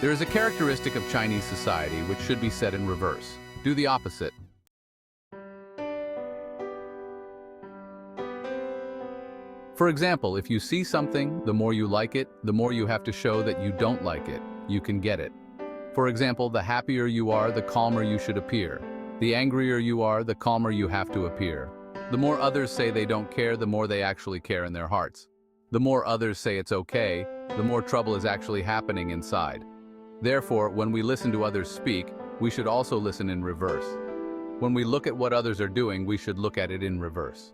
There is a characteristic of Chinese society which should be said in reverse. Do the opposite. For example, if you see something, the more you like it, the more you have to show that you don't like it. You can get it. For example, the happier you are, the calmer you should appear. The angrier you are, the calmer you have to appear. The more others say they don't care, the more they actually care in their hearts. The more others say it's okay, the more trouble is actually happening inside. Therefore, when we listen to others speak, we should also listen in reverse. When we look at what others are doing, we should look at it in reverse.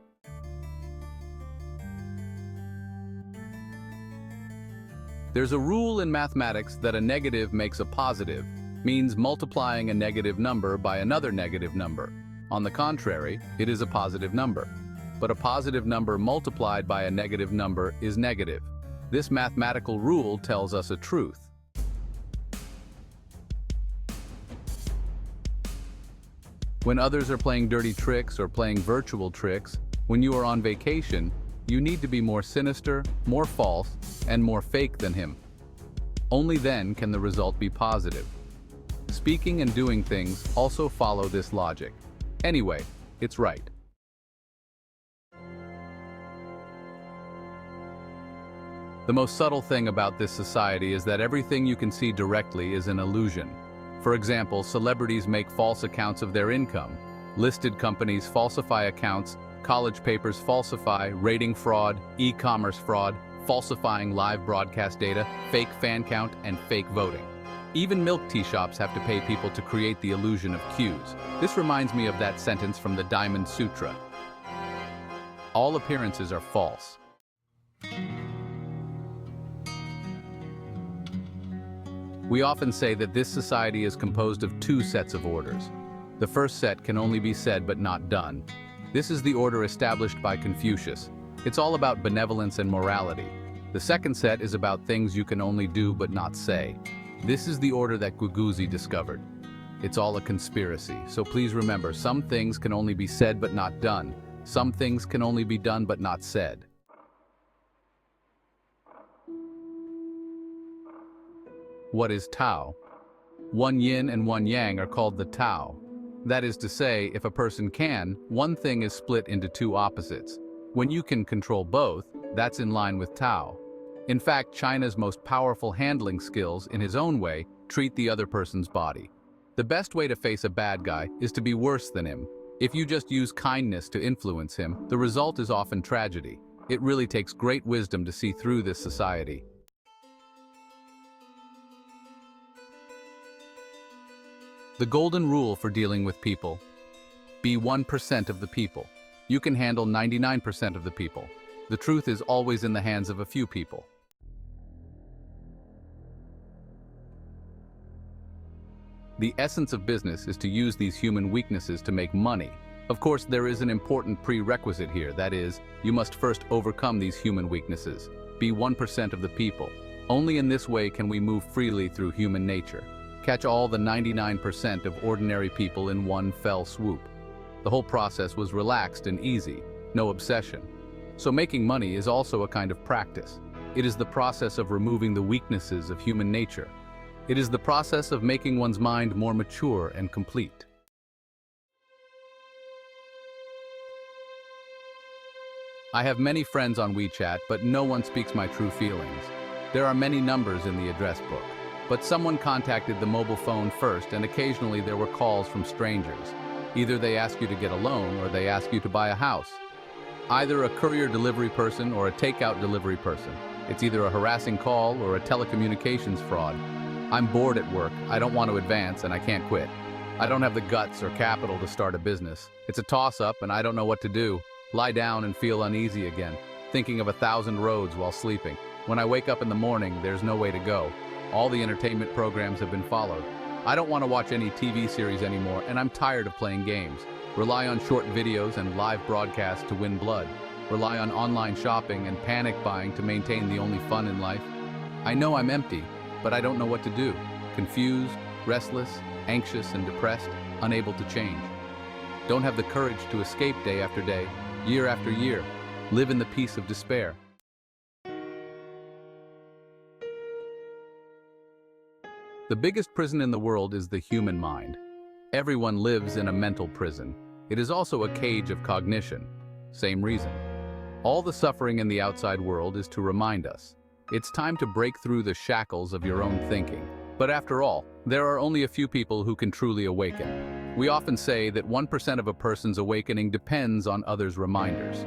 There's a rule in mathematics that a negative makes a positive, means multiplying a negative number by another negative number. On the contrary, it is a positive number. But a positive number multiplied by a negative number is negative. This mathematical rule tells us a truth. When others are playing dirty tricks or playing virtual tricks, when you are on vacation, you need to be more sinister, more false, and more fake than him. Only then can the result be positive. Speaking and doing things also follow this logic. Anyway, it's right. The most subtle thing about this society is that everything you can see directly is an illusion. For example, celebrities make false accounts of their income. Listed companies falsify accounts, college papers falsify, rating fraud, e-commerce fraud, falsifying live broadcast data, fake fan count, and fake voting. Even milk tea shops have to pay people to create the illusion of queues. This reminds me of that sentence from the Diamond Sutra. All appearances are false. We often say that this society is composed of two sets of orders. The first set can only be said but not done. This is the order established by Confucius. It's all about benevolence and morality. The second set is about things you can only do but not say. This is the order that Guguzi discovered. It's all a conspiracy, so please remember, some things can only be said but not done. Some things can only be done but not said. What is Tao? One yin and one yang are called the Tao. That is to say, if a person can, one thing is split into two opposites. When you can control both, that's in line with Tao. In fact, China's most powerful handling skills, in his own way, treat the other person's body. The best way to face a bad guy is to be worse than him. If you just use kindness to influence him, the result is often tragedy. It really takes great wisdom to see through this society. The golden rule for dealing with people: be 1% of the people. You can handle 99% of the people. The truth is always in the hands of a few people. The essence of business is to use these human weaknesses to make money. Of course, there is an important prerequisite here, that is, you must first overcome these human weaknesses. Be 1% of the people. Only in this way can we move freely through human nature. Catch all the 99% of ordinary people in one fell swoop. The whole process was relaxed and easy, no obsession. So making money is also a kind of practice. It is the process of removing the weaknesses of human nature. It is the process of making one's mind more mature and complete. I have many friends on WeChat, but no one speaks my true feelings. There are many numbers in the address book. But someone contacted the mobile phone first, and occasionally there were calls from strangers. Either they ask you to get a loan or they ask you to buy a house. Either a courier delivery person or a takeout delivery person. It's either a harassing call or a telecommunications fraud. I'm bored at work, I don't want to advance, and I can't quit. I don't have the guts or capital to start a business. It's a toss-up and I don't know what to do. Lie down and feel uneasy again, thinking of 1,000 roads while sleeping. When I wake up in the morning, there's no way to go. All the entertainment programs have been followed. I don't want to watch any TV series anymore, and I'm tired of playing games. Rely on short videos and live broadcasts to win blood. Rely on online shopping and panic buying to maintain the only fun in life. I know I'm empty, but I don't know what to do. Confused, restless, anxious, and depressed, unable to change. Don't have the courage to escape day after day, year after year. Live in the peace of despair. The biggest prison in the world is the human mind. Everyone lives in a mental prison. It is also a cage of cognition. Same reason. All the suffering in the outside world is to remind us. It's time to break through the shackles of your own thinking. But after all, there are only a few people who can truly awaken. We often say that 1% of a person's awakening depends on others' reminders.